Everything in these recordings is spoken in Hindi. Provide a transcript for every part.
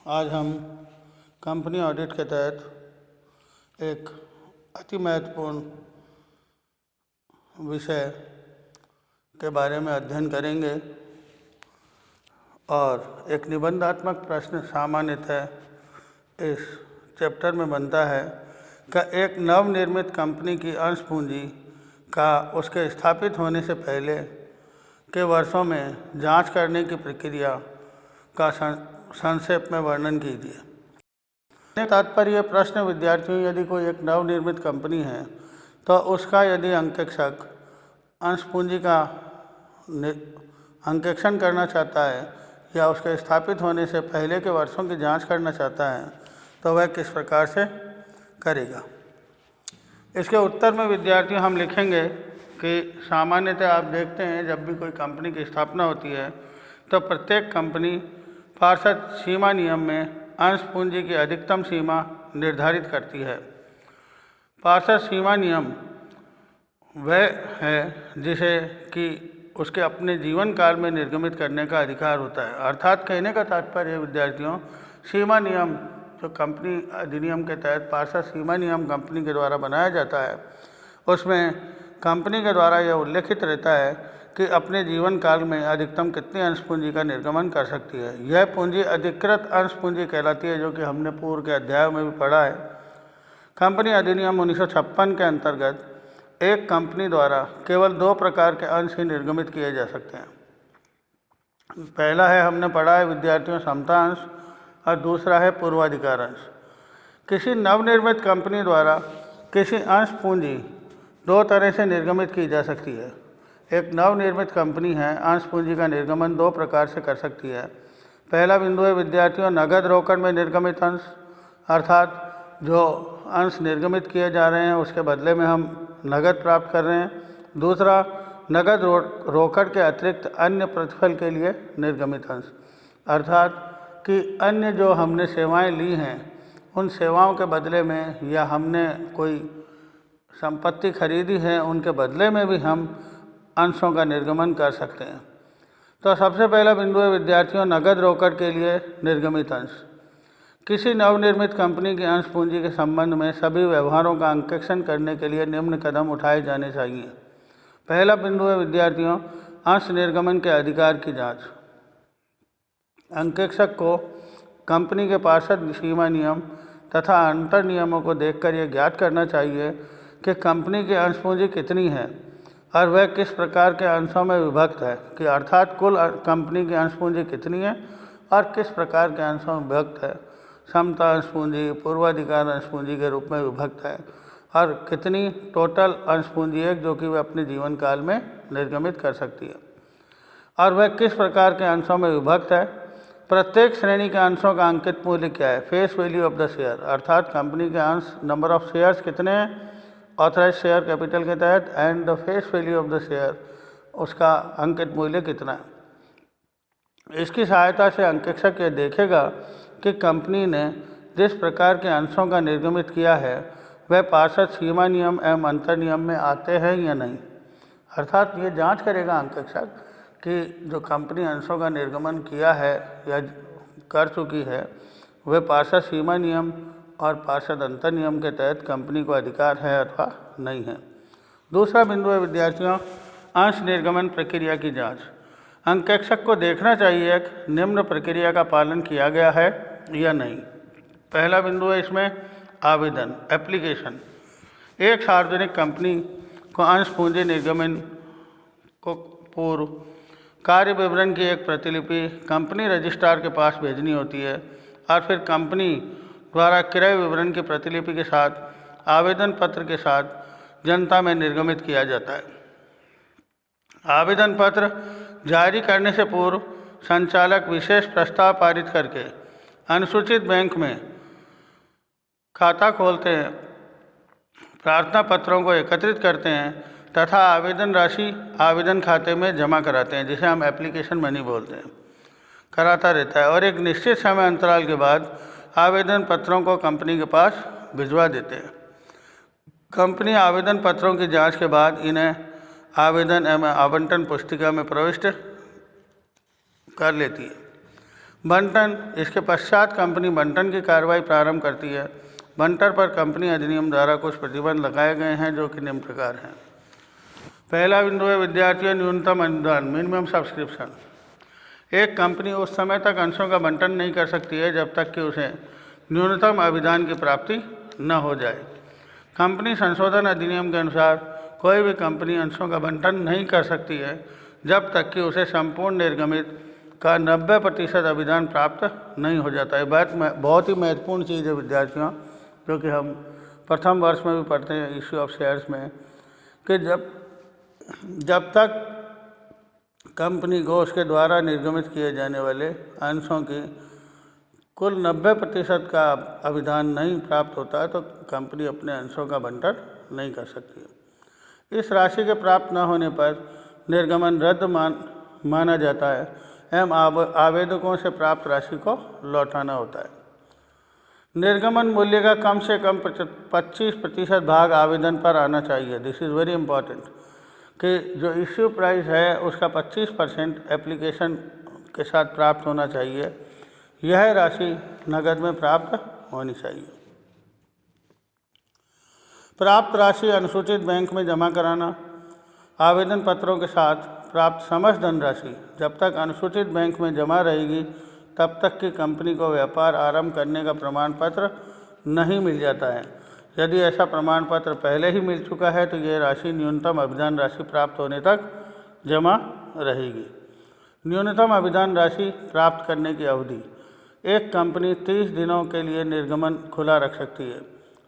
आज हम कंपनी ऑडिट के तहत एक अति महत्वपूर्ण विषय के बारे में अध्ययन करेंगे और एक निबंधात्मक प्रश्न सामान्यतः इस चैप्टर में बनता है कि एक नवनिर्मित कंपनी की अंश पूंजी का उसके स्थापित होने से पहले के वर्षों में जांच करने की प्रक्रिया का संक्षेप में वर्णन कीजिए। तात्पर्य प्रश्न विद्यार्थियों, यदि कोई एक नवनिर्मित कंपनी है तो उसका यदि अंकेक्षक अंश पूंजी का अंकेक्षण करना चाहता है या उसके स्थापित होने से पहले के वर्षों की जांच करना चाहता है तो वह किस प्रकार से करेगा। इसके उत्तर में विद्यार्थियों हम लिखेंगे कि सामान्यतः आप देखते हैं जब भी कोई कंपनी की स्थापना होती है तो प्रत्येक कंपनी पार्षद सीमा नियम में अंश पूंजी की अधिकतम सीमा निर्धारित करती है। पार्षद सीमा नियम वह है जिसे कि उसके अपने जीवन काल में निर्गमित करने का अधिकार होता है। अर्थात कहने का तात्पर्य विद्यार्थियों, सीमा नियम जो कंपनी अधिनियम के तहत पार्षद सीमा नियम कंपनी के द्वारा बनाया जाता है उसमें कंपनी के द्वारा यह उल्लेखित रहता है कि अपने जीवन काल में अधिकतम कितनी अंश पूंजी का निर्गमन कर सकती है। यह पूंजी अधिकृत अंश पूंजी कहलाती है, जो कि हमने पूर्व के अध्याय में भी पढ़ा है। कंपनी अधिनियम 1956 के अंतर्गत एक कंपनी द्वारा केवल 2 प्रकार के अंश ही निर्गमित किए जा सकते हैं। पहला है, हमने पढ़ा है विद्यार्थियों, समता अंश और दूसरा है पूर्वाधिकार अंश। किसी नवनिर्मित कंपनी द्वारा किसी अंश पूंजी 2 तरह से निर्गमित की जा सकती है। एक नवनिर्मित कंपनी है अंश पूंजी का निर्गमन 2 प्रकार से कर सकती है। पहला बिंदु है विद्यार्थियों, नगद रोकड़ में निर्गमित अंश, अर्थात जो अंश निर्गमित किए जा रहे हैं उसके बदले में हम नगद प्राप्त कर रहे हैं। दूसरा, नगद रोकड़ के अतिरिक्त अन्य प्रतिफल के लिए निर्गमित अंश, अर्थात कि अन्य जो हमने सेवाएं ली हैं उन सेवाओं के बदले में या हमने कोई संपत्ति खरीदी है उनके बदले में भी हम अंशों का निर्गमन कर सकते हैं। तो सबसे पहला बिंदु है विद्यार्थियों, नगद रोकड़ के लिए निर्गमित अंश। किसी नवनिर्मित कंपनी की अंश पूंजी के संबंध में सभी व्यवहारों का अंकेक्षण करने के लिए निम्न कदम उठाए जाने चाहिए। पहला बिंदु है विद्यार्थियों, अंश निर्गमन के अधिकार की जांच। अंकेक्षक को कंपनी के पार्षद सीमा नियम तथा अंतर नियमों को देखकर यह ज्ञात करना चाहिए कि कंपनी की अंश पूंजी कितनी है और वह किस प्रकार के अंशों में विभक्त है, कि अर्थात कुल कंपनी की अंश पूंजी कितनी है और किस प्रकार के अंशों में विभक्त है। समता अंश पूंजी, पूर्वाधिकार अंश पूंजी के रूप में विभक्त है और कितनी टोटल अंश पूंजी है जो कि वह अपने जीवन काल में निर्गमित कर सकती है और वह किस प्रकार के अंशों में विभक्त है। प्रत्येक श्रेणी के अंशों का अंकित मूल्य क्या है, face value of the share, अर्थात कंपनी के अंश नंबर ऑफ शेयर्स कितने हैं ऑथराइज शेयर कैपिटल के तहत and the face value of the share, उसका अंकित मूल्य कितना है। इसकी सहायता से अंकेक्षक यह देखेगा कि कंपनी ने जिस प्रकार के अंशों का निर्गमित किया है वह पार्षद सीमा नियम एवं अंतर नियम में आते हैं या नहीं। अर्थात ये जांच करेगा अंकेक्षक कि जो कंपनी अंशों का निर्गमन किया है या कर चुकी है वह पार्षद सीमा नियम और पार्षद अंतर नियम के तहत कंपनी को अधिकार है अथवा नहीं है। दूसरा बिंदु है विद्यार्थियों, अंश निर्गमन प्रक्रिया की जांच। अंकेक्षक को देखना चाहिए कि निम्न प्रक्रिया का पालन किया गया है या नहीं। पहला बिंदु है इसमें आवेदन, एप्लीकेशन। एक सार्वजनिक कंपनी को अंश पूंजी निर्गमन को पूर्व कार्य विवरण की एक प्रतिलिपि कंपनी रजिस्ट्रार के पास भेजनी होती है और फिर कंपनी द्वारा क्रय विवरण की प्रतिलिपि के साथ आवेदन पत्र के साथ जनता में निर्गमित किया जाता है। आवेदन पत्र जारी करने से पूर्व संचालक विशेष प्रस्ताव पारित करके अनुसूचित बैंक में खाता खोलते हैं, प्रार्थना पत्रों को एकत्रित करते हैं तथा आवेदन राशि आवेदन खाते में जमा कराते हैं, जिसे हम एप्लीकेशन मनी बोलते हैं, कराता रहता है और एक निश्चित समय अंतराल के बाद आवेदन पत्रों को कंपनी के पास भिजवा देते हैं। कंपनी आवेदन पत्रों की जांच के बाद इन्हें आवेदन एवं आवंटन पुस्तिका में प्रविष्ट कर लेती है। बंटन, इसके पश्चात कंपनी बंटन की कार्रवाई प्रारंभ करती है। बंटर पर कंपनी अधिनियम द्वारा कुछ प्रतिबंध लगाए गए हैं जो कि निम्न प्रकार हैं। पहला बिंदु है विद्यार्थियों न्यूनतम अनुदान, मिनिमम सब्सक्रिप्शन। एक कंपनी उस समय तक अंशों का बंटन नहीं कर सकती है जब तक कि उसे न्यूनतम अभिदान की प्राप्ति न हो जाए। कंपनी संशोधन अधिनियम के अनुसार कोई भी कंपनी अंशों का बंटन नहीं कर सकती है जब तक कि उसे संपूर्ण निर्गमित का 90% अभिदान प्राप्त नहीं हो जाता है। बहुत ही महत्वपूर्ण चीज़ है विद्यार्थियों, जो कि हम प्रथम वर्ष में भी पढ़ते हैं इश्यू ऑफ शेयर्स में, कि जब तक कंपनी को उसके द्वारा निर्गमित किए जाने वाले अंशों की कुल 90% का अभिदान नहीं प्राप्त होता है तो कंपनी अपने अंशों का बंटन नहीं कर सकती। इस राशि के प्राप्त न होने पर निर्गमन रद्द माना जाता है एवं आवेदकों से प्राप्त राशि को लौटाना होता है। निर्गमन मूल्य का कम से कम 25% भाग आवेदन पर आना चाहिए। दिस इज़ वेरी इंपॉर्टेंट, कि जो इश्यू प्राइस है उसका 25% एप्लीकेशन के साथ प्राप्त होना चाहिए। यह राशि नकद में प्राप्त होनी चाहिए। प्राप्त राशि अनुसूचित बैंक में जमा कराना। आवेदन पत्रों के साथ प्राप्त समस्त धनराशि जब तक अनुसूचित बैंक में जमा रहेगी तब तक की कंपनी को व्यापार आरंभ करने का प्रमाण पत्र नहीं मिल जाता है। यदि ऐसा प्रमाण पत्र पहले ही मिल चुका है तो यह राशि न्यूनतम अभिदान राशि प्राप्त होने तक जमा रहेगी। न्यूनतम अभिदान राशि प्राप्त करने की अवधि। एक कंपनी 30 दिनों के लिए निर्गमन खुला रख सकती है।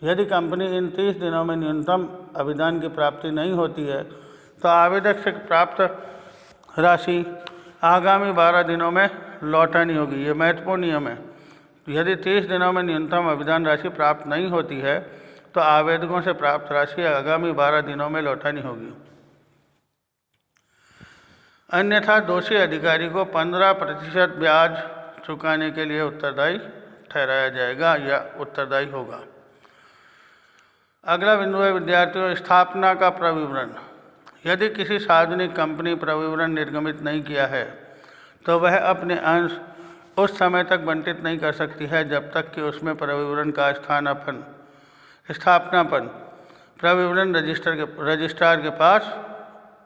यदि कंपनी इन 30 दिनों में न्यूनतम अभिदान की प्राप्ति नहीं होती है तो आवेदक से प्राप्त राशि आगामी 12 दिनों में लौटानी होगी। ये महत्वपूर्ण नियम है। यदि 30 दिनों में न्यूनतम अभिदान राशि प्राप्त नहीं होती है तो आवेदकों से प्राप्त राशि आगामी 12 दिनों में लौटानी होगी। अन्यथा दोषी अधिकारी को 15% ब्याज चुकाने के लिए उत्तरदायी ठहराया जाएगा या उत्तरदायी होगा। अगला बिंदु है विद्यार्थियों स्थापना का प्रविवरण। यदि किसी सार्वजनिक कंपनी प्रविवरण निर्गमित नहीं किया है तो वह अपने अंश उस समय तक बंटित नहीं कर सकती है जब तक कि उसमें प्रविवरण का स्थापनापन प्रविवरण रजिस्ट्रार के पास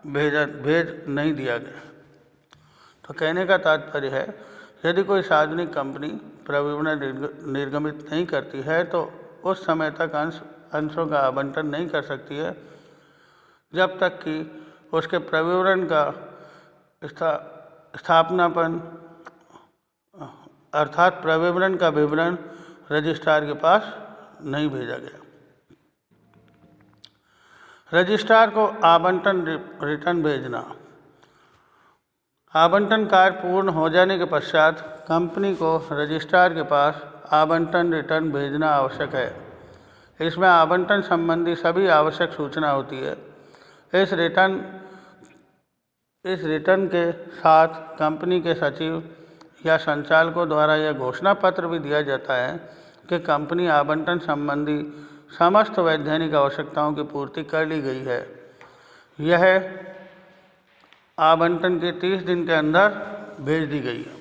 भेज नहीं दिया गया। तो कहने का तात्पर्य है, यदि कोई सार्वजनिक कंपनी प्रविवरण निर्गमित नहीं करती है तो उस समय तक अंशों का आवंटन नहीं कर सकती है जब तक कि उसके प्रविवरण का स्थापनापन अर्थात प्रविवरण का विवरण रजिस्ट्रार के पास नहीं भेजा गया। रजिस्ट्रार को आवंटन रिटर्न भेजना। आवंटन कार्य पूर्ण हो जाने के पश्चात कंपनी को रजिस्ट्रार के पास आवंटन रिटर्न भेजना आवश्यक है। इसमें आवंटन संबंधी सभी आवश्यक सूचना होती है। इस रिटर्न के साथ कंपनी के सचिव या संचालकों द्वारा यह घोषणा पत्र भी दिया जाता है कि कंपनी आवंटन संबंधी समस्त वैधानिक आवश्यकताओं की पूर्ति कर ली गई है। यह आवंटन के 30 दिन के अंदर भेज दी गई है।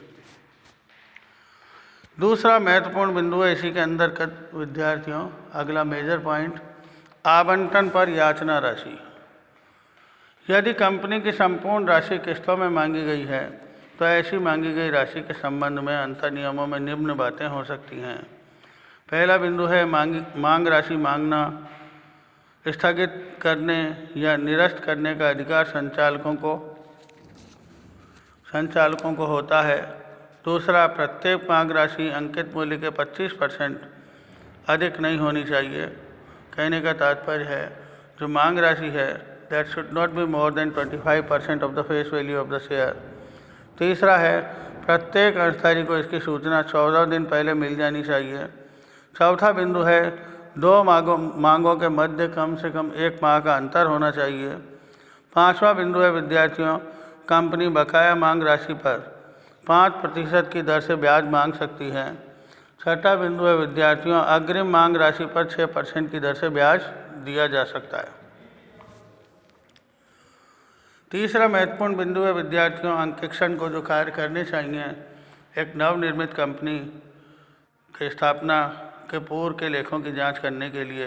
दूसरा महत्वपूर्ण बिंदु है इसी के अंदर का विद्यार्थियों, अगला मेजर पॉइंट, आवंटन पर याचना राशि। यदि कंपनी की संपूर्ण राशि किस्तों में मांगी गई है तो ऐसी मांगी गई राशि के संबंध में अंतर नियमों में निम्न बातें हो सकती हैं। पहला बिंदु है मांग राशि मांगना, स्थगित करने या निरस्त करने का अधिकार संचालकों को होता है। दूसरा, प्रत्येक मांग राशि अंकित मूल्य के 25% अधिक नहीं होनी चाहिए। कहने का तात्पर्य है जो मांग राशि है that should not be more than 25% of the face value of the share. तीसरा है प्रत्येक अंशधारी को इसकी सूचना 14 दिन पहले मिल जानी चाहिए। चौथा बिंदु है 2 मांगों के मध्य कम से कम 1 माह का अंतर होना चाहिए। पांचवा बिंदु है विद्यार्थियों, कंपनी बकाया मांग राशि पर 5% की दर से ब्याज मांग सकती है। छठा बिंदु है विद्यार्थियों, अग्रिम मांग राशि पर 6% की दर से ब्याज दिया जा सकता है। तीसरा महत्वपूर्ण बिंदु है विद्यार्थियों, अंकेक्षण को जो कार्य करने चाहिए एक नवनिर्मित कंपनी की स्थापना के पूर्व के लेखों की जांच करने के लिए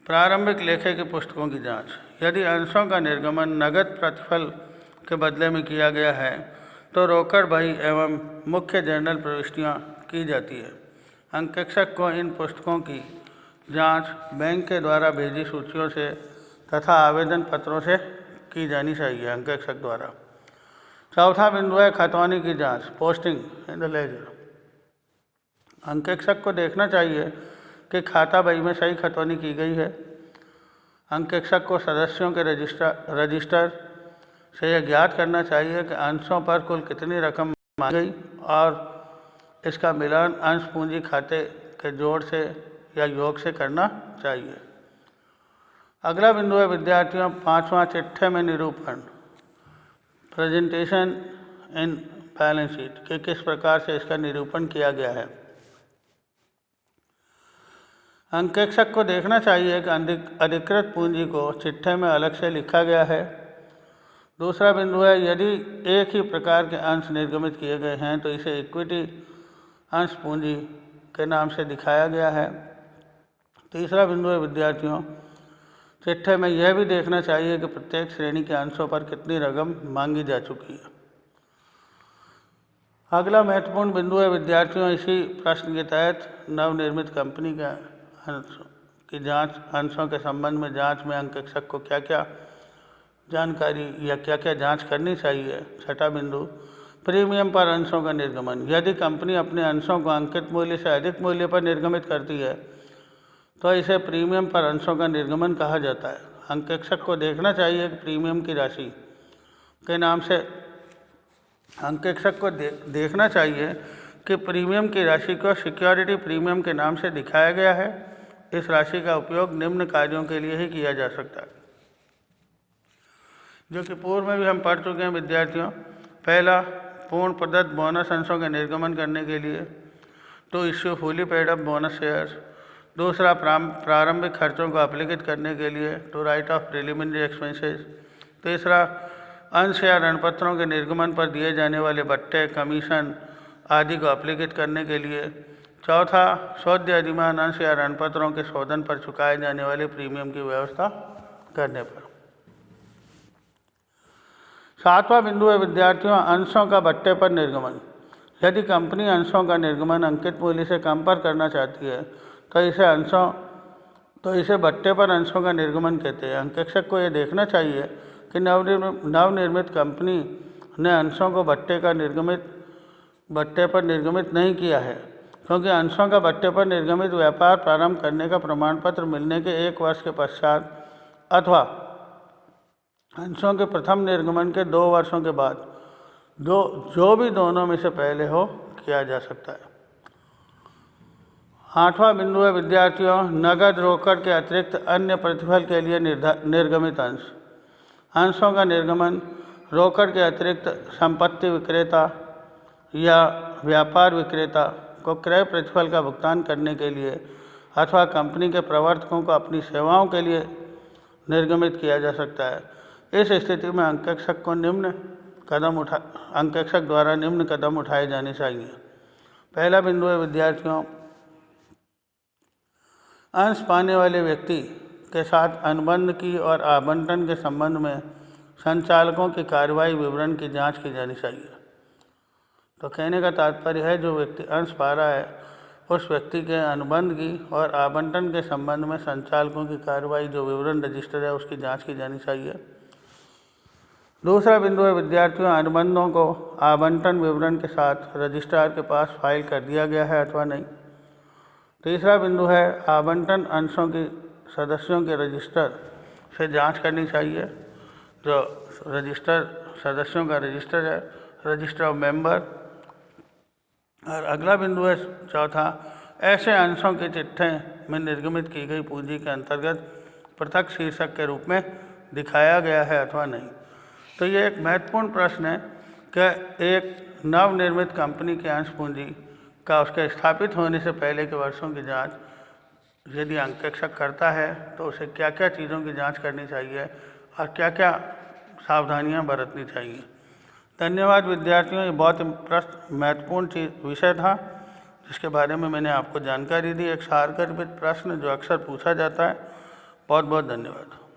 प्रारंभिक लेखे की पुस्तकों की जांच। यदि अंशों का निर्गमन नगद प्रतिफल के बदले में किया गया है तो रोकड़ बही एवं मुख्य जर्नल प्रविष्टियाँ की जाती है। अंकेक्षक को इन पुस्तकों की जांच बैंक के द्वारा भेजी सूचियों से तथा आवेदन पत्रों से की जानी चाहिए अंकेक्षक द्वारा। चौथा बिंदु है खतौनी की जांच, पोस्टिंग इन द लेजर। अंकेक्षक को देखना चाहिए कि खाता बही में सही खतौनी की गई है। अंकेक्षक को सदस्यों के रजिस्टर से यह ज्ञात करना चाहिए कि अंशों पर कुल कितनी रकम मांगी गई और इसका मिलान अंश पूंजी खाते के जोड़ से या योग से करना चाहिए। अगला बिंदु है विद्यार्थियों 5वां चिट्ठे में निरूपण, प्रेजेंटेशन इन बैलेंस शीट कि किस प्रकार से इसका निरूपण किया गया है। अंकेक्षक को देखना चाहिए कि अधिकृत पूंजी को चिट्ठे में अलग से लिखा गया है। दूसरा बिंदु है यदि एक ही प्रकार के अंश निर्गमित किए गए हैं तो इसे इक्विटी अंश पूंजी के नाम से दिखाया गया है। तीसरा बिंदु है विद्यार्थियों चिट्ठे में यह भी देखना चाहिए कि प्रत्येक श्रेणी के अंशों पर कितनी रकम मांगी जा चुकी है। अगला महत्वपूर्ण बिंदु है विद्यार्थियों इसी प्रश्न के तहत नवनिर्मित कंपनी के अंशों की जांच, अंशों के संबंध में जांच में अंकेक्षक को क्या क्या जानकारी या क्या क्या जांच करनी चाहिए। छठा बिंदु प्रीमियम पर अंशों का निर्गमन। यदि कंपनी अपने अंशों को अंकित मूल्य से अधिक मूल्य पर निर्गमित करती है तो इसे प्रीमियम पर अंशों का निर्गमन कहा जाता है। अंकेक्षक को देखना चाहिए कि प्रीमियम की राशि के नाम से अंकेक्षक को देखना चाहिए कि प्रीमियम की राशि को सिक्योरिटी प्रीमियम के नाम से दिखाया गया है। इस राशि का उपयोग निम्न कार्यों के लिए ही किया जा सकता है जो कि पूर्व में भी हम पढ़ चुके हैं विद्यार्थियों। पहला, पूर्ण प्रदत्त बोनस अंशों के निर्गमन करने के लिए, to issue fully paid up bonus shares. दूसरा, प्रारंभिक खर्चों को अप्लिकेट करने के लिए, to write off preliminary expenses. तीसरा, अंश या ऋणपत्रों के निर्गमन पर दिए जाने वाले बट्टे, कमीशन आदि को अप्लिकेट करने के लिए। चौथा, शोध्य अधिमान अंश या ऋणपत्रों के शोधन पर चुकाए जाने वाले प्रीमियम की व्यवस्था करने पर। सातवां बिंदु है विद्यार्थियों अंशों का बट्टे पर निर्गमन। यदि कंपनी अंशों का निर्गमन अंकित मूल्य से कम पर करना चाहती है तो इसे बट्टे पर अंशों का निर्गमन कहते हैं। अंकेक्षक को यह देखना चाहिए कि नवनिर्मित कंपनी ने अंशों को बट्टे पर निर्गमित नहीं किया है, क्योंकि अंशों का बट्टे पर निर्गमित व्यापार प्रारंभ करने का प्रमाण पत्र मिलने के 1 वर्ष के पश्चात अथवा अंशों के प्रथम निर्गमन के 2 वर्षों के बाद जो भी दोनों में से पहले हो किया जा सकता है। 8वां बिंदु है विद्यार्थियों नगद रोकड़ के अतिरिक्त अन्य प्रतिफल के लिए निर्गमित अंश। अंशों का निर्गमन रोकड़ के अतिरिक्त संपत्ति विक्रेता या व्यापार विक्रेता को क्रय प्रतिफल का भुगतान करने के लिए अथवा कंपनी के प्रवर्तकों को अपनी सेवाओं के लिए निर्गमित किया जा सकता है। इस स्थिति में अंकेक्षक द्वारा निम्न कदम उठाए जाने चाहिए। पहला बिंदु है विद्यार्थियों अंश पाने वाले व्यक्ति के साथ अनुबंध की और आवंटन के संबंध में संचालकों की कार्रवाई विवरण की जांच की जानी चाहिए। तो कहने का तात्पर्य है जो व्यक्ति अंश पा रहा है उस व्यक्ति के अनुबंध की और आवंटन के संबंध में संचालकों की कार्रवाई जो विवरण रजिस्टर है उसकी जांच की जानी चाहिए। दूसरा बिंदु है विद्यार्थियों अनुबंधों को आवंटन विवरण के साथ रजिस्ट्रार के पास फाइल कर दिया गया है अथवा नहीं। तीसरा बिंदु है आवंटन अंशों की सदस्यों के रजिस्टर से जांच करनी चाहिए। जो सदस्यों का रजिस्टर है, रजिस्टर ऑफ मेंबर। और अगला बिंदु है चौथा, ऐसे अंशों के चिट्ठे में निर्गमित की गई पूंजी के अंतर्गत पृथक शीर्षक के रूप में दिखाया गया है अथवा नहीं। तो ये एक महत्वपूर्ण प्रश्न है कि एक नवनिर्मित कंपनी के अंश पूंजी का उसके स्थापित होने से पहले के वर्षों की जांच यदि अंकेक्षक करता है तो उसे क्या क्या चीज़ों की जांच करनी चाहिए और क्या क्या सावधानियां बरतनी चाहिए। धन्यवाद विद्यार्थियों, ये बहुत महत्वपूर्ण विषय था जिसके बारे में मैंने आपको जानकारी दी। एक सारगर्भित प्रश्न जो अक्सर पूछा जाता है। बहुत बहुत धन्यवाद।